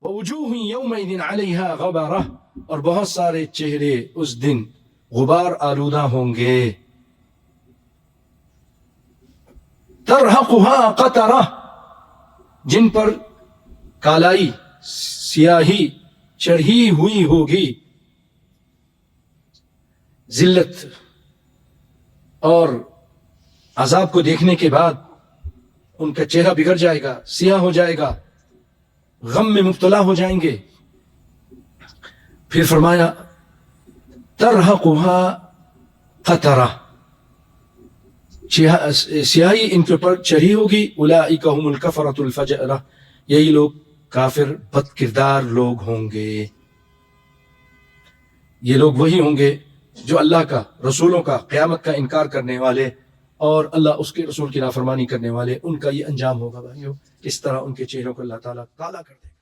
वजूह यौमइदिन अलैहा गबरा, और बहुत सारे चेहरे उस दिन गुबार आलूदा होंगे। तरहकुहा कतरा, जिन पर कालाई सियाही चढ़ी हुई होगी। जिल्लत और अजाब को देखने के बाद उनका चेहरा बिगड़ जाएगा, सियाह हो जाएगा, गम में मुब्तला हो जाएंगे। फिर फरमाया तरहकुहा कतरा, सियाही इनके ऊपर चढ़ी होगी। उलाइका हुमुल कफरतुल फजरा, यही लोग काफिर बद किरदार लोग होंगे। ये लोग वही होंगे जो अल्लाह का, रसूलों का, क़यामत का इनकार करने वाले और अल्लाह उसके रसूल की नाफरमानी करने वाले। उनका ये अंजाम होगा भाइयों, इस तरह उनके चेहरों को अल्लाह ताला काला कर देगा।